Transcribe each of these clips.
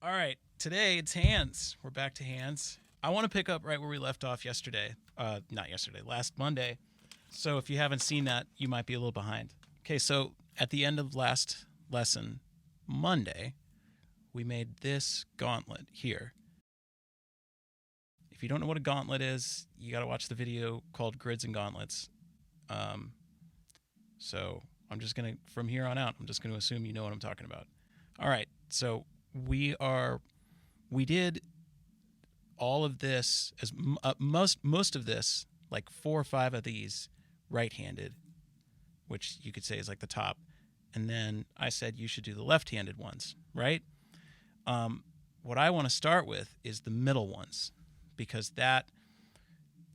All right, today it's hands. We're back to hands. I want to pick up right where we left off yesterday. Not yesterday, last Monday. So if you haven't seen that, you might be a little behind. Okay, so at the end of last lesson, Monday, we made this gauntlet here. If you don't know what a gauntlet is, you got to watch the video called Grids and Gauntlets. So I'm just going to, from here on out, I'm just going to assume you know what I'm talking about. All right, so we did all of this, as most of this, like 4 or 5 of these right-handed, which you could say is like the top. And then I said you should do the left-handed ones, right? What I want to start with is the middle ones, because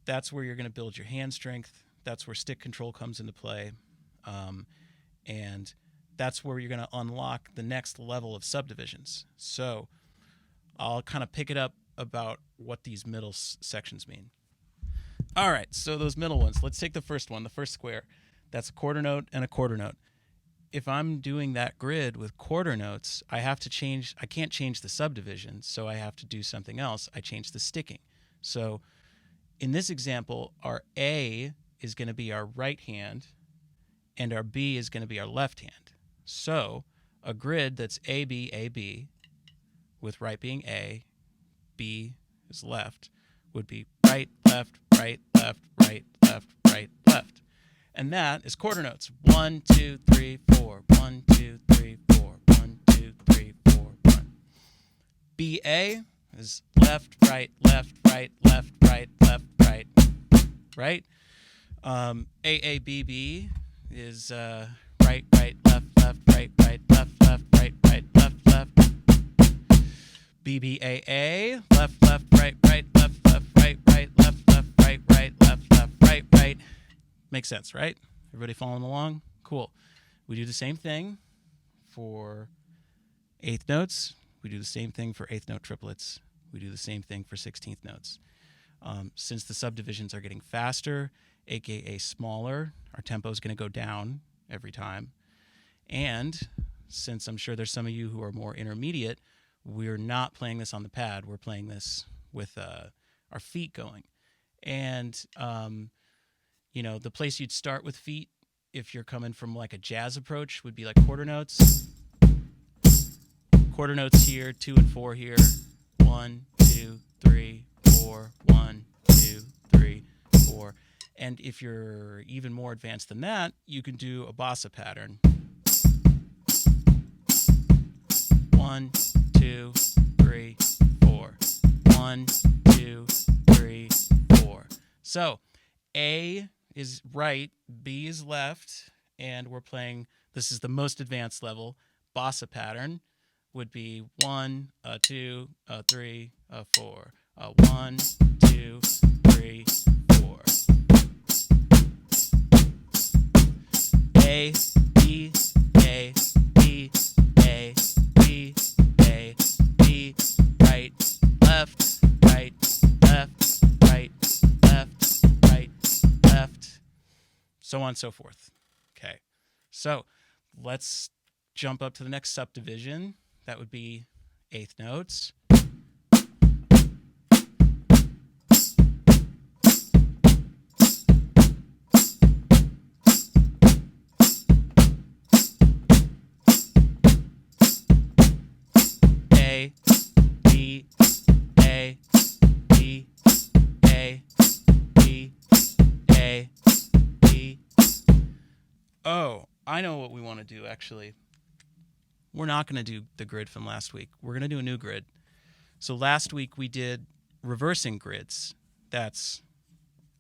that's where you're going to build your hand strength. That's where stick control comes into play. And that's where you're going to unlock the next level of subdivisions. So I'll kind of pick it up about what these middle sections mean. All right, so those middle ones. Let's take the first one, the first square. That's a quarter note and a quarter note. If I'm doing that grid with quarter notes, I can't change the subdivision, so I have to do something else. I change the sticking. So in this example, our A is going to be our right hand, and our B is going to be our left hand. So a grid that's AB, AB, with right being A, B is left, would be right, left, right, left, right, left, right, left. And that is quarter notes. 1, 2, 3, 4. 1, 2, 3, 4. 1, 2, 3, 4. 1. BA is left, right, left, right, left, right, left, right, right. AABB is right, right, left, left, right, right, left, left, right, right, left, left. BBAA, left, left, right, right, left, left, right, right, left, left, right, right, left, left, right, right. Makes sense, right? Everybody following along? Cool. We do the same thing for eighth notes. We do the same thing for eighth note triplets. We do the same thing for 16th notes. Since the subdivisions are getting faster, aka smaller, our tempo is going to go down every time. And since I'm sure there's some of you who are more intermediate, we're not playing this on the pad. We're playing this with our feet going. And, the place you'd start with feet, if you're coming from like a jazz approach, would be like quarter notes. Quarter notes here, 2 and 4 here. 1, 2, 3, 4. 1, 2, 3, 4. And if you're even more advanced than that, you can do a bossa pattern. 1, 2, 3, 4. 1, 2, 3, 4. So A is right, B is left, and we're playing, this is the most advanced level, bossa pattern would be 1, 2, 3, 4. 1, 2, 3, 4. A, B, A, B, A, B, A, B, right, left, right, left, right, left, right, left, so on and so forth. Okay, so let's jump up to the next subdivision. That would be eighth notes. A, B, A, B, A, B, A, B. Oh, I know what we want to do, actually. We're not going to do the grid from last week. We're going to do a new grid. So last week we did reversing grids. That's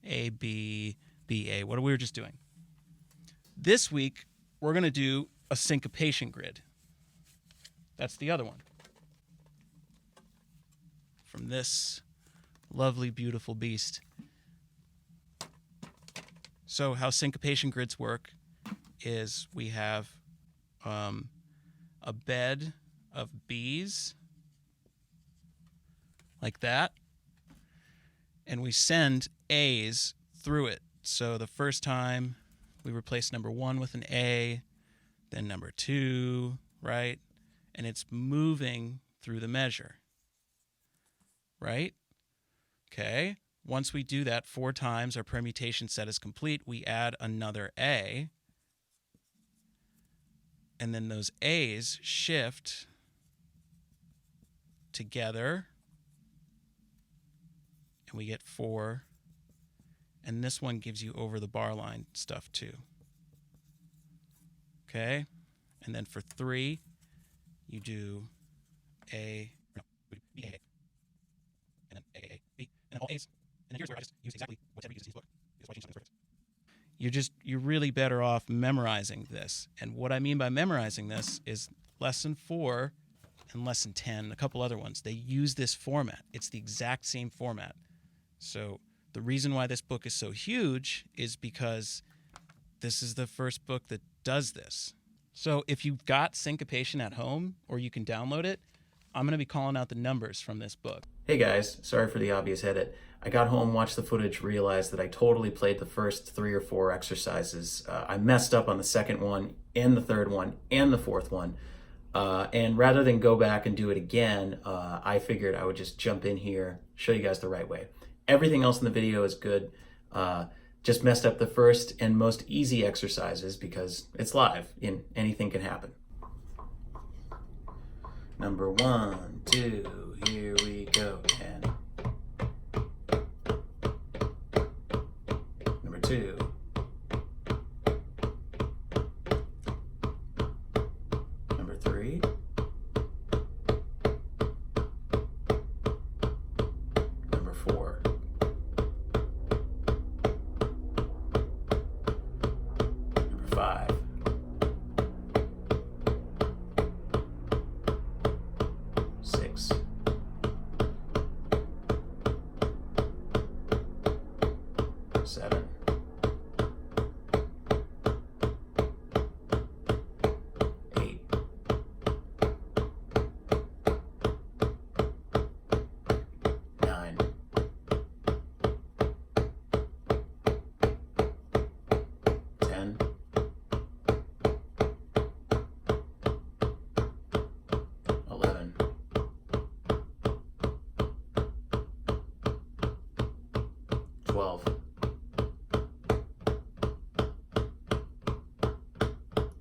A, B, B, A. What we were just doing. This week we're going to do a syncopation grid. That's the other one. From this lovely, beautiful beast. So how syncopation grids work is we have a bed of B's like that, and we send A's through it. So the first time we replace number 1 with an A, then number 2, right? And it's moving through the measure, right? Okay. Once we do that 4 times, our permutation set is complete. We add another A, and then those A's shift together, and we get 4. And this one gives you over the bar line stuff too. Okay? And then for 3, you do A, no, we do B, A, and then A, B, and then all A's. And then here's where I just use exactly whatever you use in this book. Here's why I change something in you're really better off memorizing this. And what I mean by memorizing this is lesson 4 and lesson 10, a couple other ones. They use this format. It's the exact same format. So the reason why this book is so huge is because this is the first book that does this. So if you've got Syncopation at home, or you can download it, I'm going to be calling out the numbers from this book. Hey guys, sorry for the obvious edit. I got home, watched the footage, realized that I totally played the first 3 or 4 exercises. I messed up on the second one, and the third one, and the fourth one. And rather than go back and do it again, I figured I would just jump in here, show you guys the right way. Everything else in the video is good. Just messed up the first and most easy exercises because it's live and anything can happen. Number 1, 2, here we go. 10. Number 2. Number 3. Number 4. Number 5. 6. 7. 8. 9. 10. 11. 12.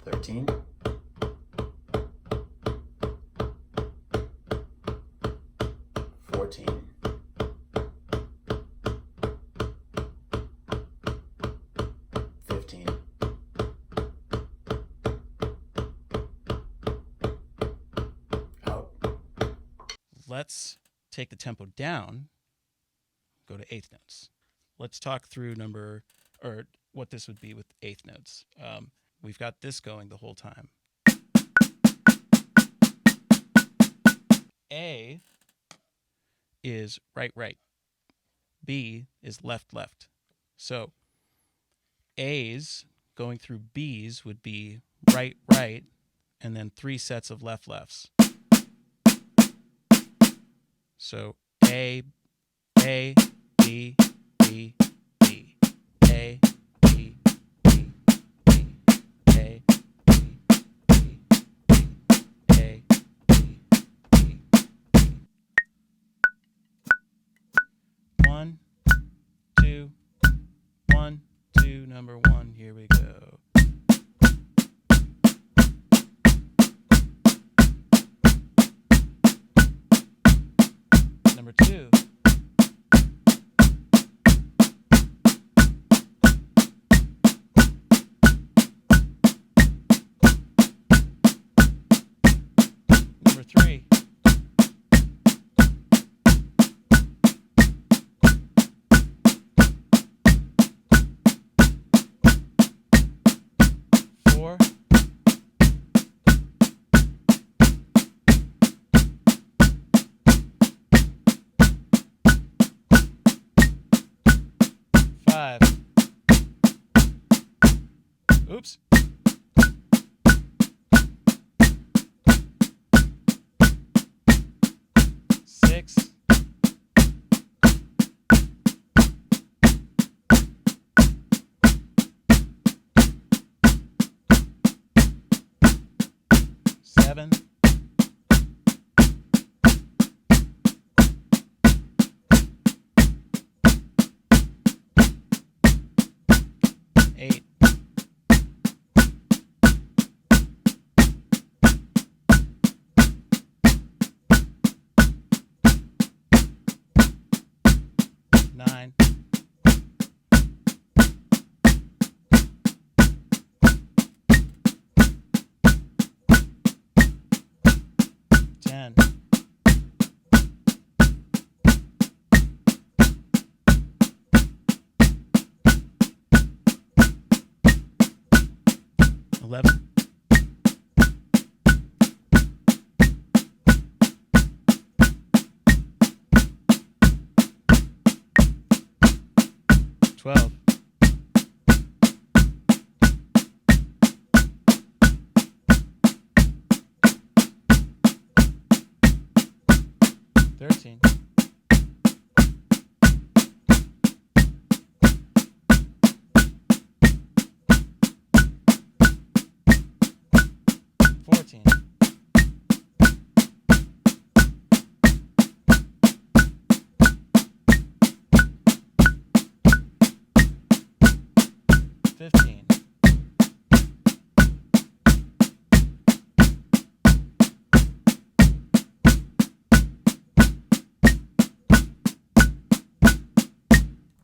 13. 14. 15. 'Out. Let's take the tempo down, go to eighth notes. Let's talk through what this would be with eighth notes. We've got this going the whole time. A is right, right. B is left, left. So A's going through B's would be right, right, and then 3 sets of left, lefts. So A, B, B, B, A, B, B, B, A, B, B, B, A, B, B, B. 1, 2, 1, 2, number 1, here we go. Number 2. Number 3. Four. Five. Oops. 6. 7. 9. 10. 11. 12. 13. 14. 15.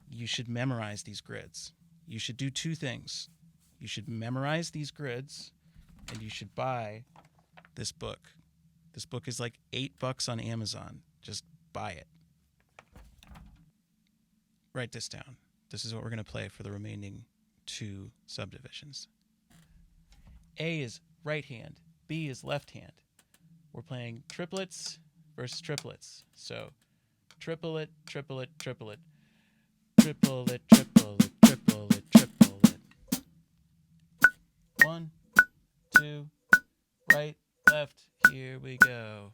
'You should memorize these grids. You should do two things. You should memorize these grids, and you should buy this book. This book is like $8 on Amazon. Just buy it. Write this down. This is what we're going to play for the remaining 2 subdivisions. A is right hand. B is left hand. We're playing triplets versus triplets. So triplet, triplet, triplet. Triplet, triplet, triplet, triplet. 1, 2, right, left. Here we go.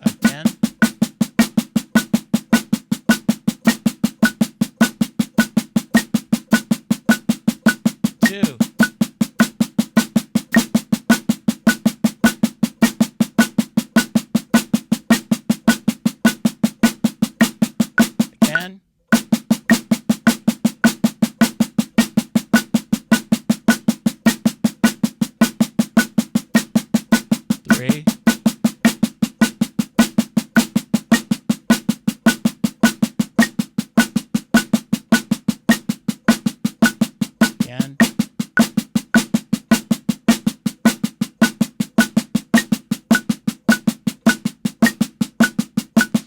Again. 2. 3.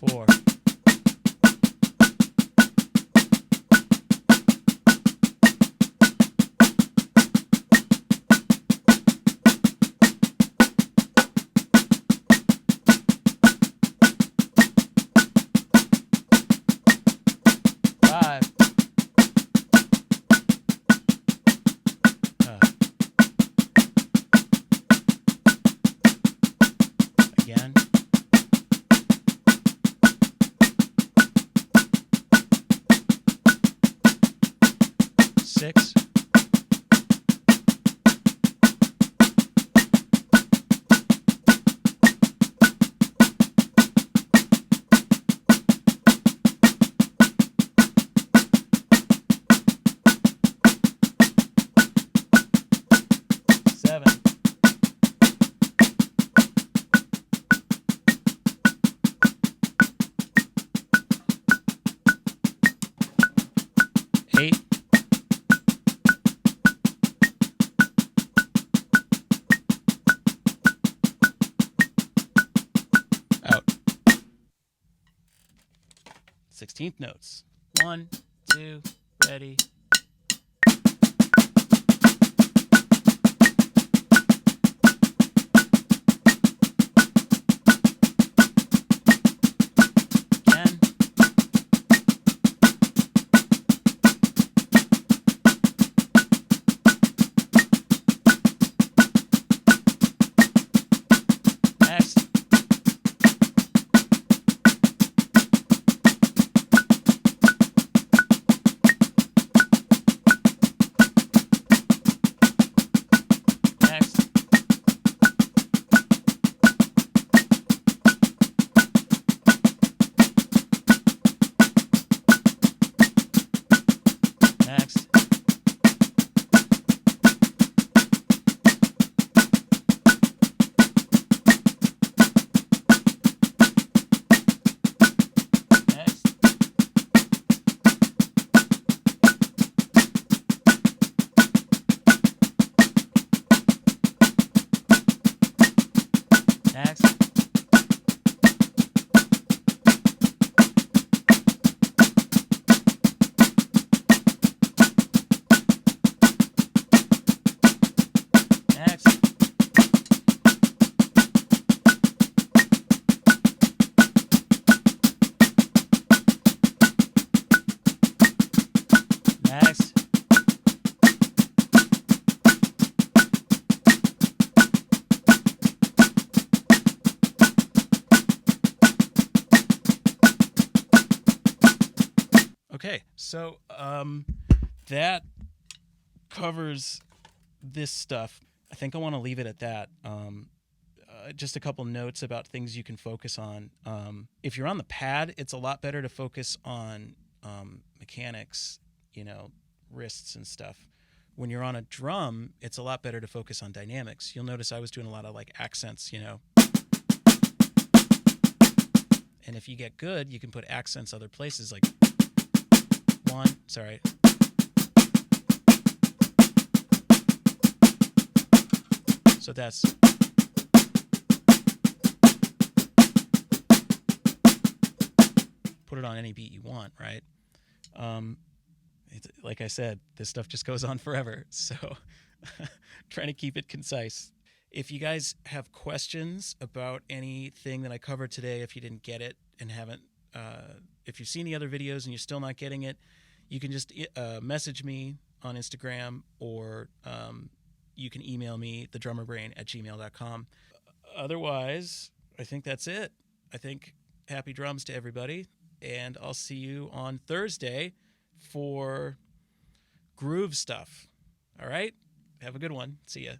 4. 5. Again. 6. 7. 8. 16th notes. 1, 2, ready. Again. 8. So that covers this stuff. I think I want to leave it at that. Just a couple notes about things you can focus on. If you're on the pad, it's a lot better to focus on mechanics, wrists and stuff. When you're on a drum, it's a lot better to focus on dynamics. You'll notice I was doing a lot of like accents, And if you get good, you can put accents other places, like So that's put it on any beat you want, right? Like I said, this stuff just goes on forever. So trying to keep it concise. If you guys have questions about anything that I covered today, if you didn't get it and haven't, if you've seen the other videos and you're still not getting it, you can just message me on Instagram, or you can email me, thedrummerbrain@gmail.com. Otherwise, I think that's it. I think happy drums to everybody, and I'll see you on Thursday for groove stuff. All right? Have a good one. See ya.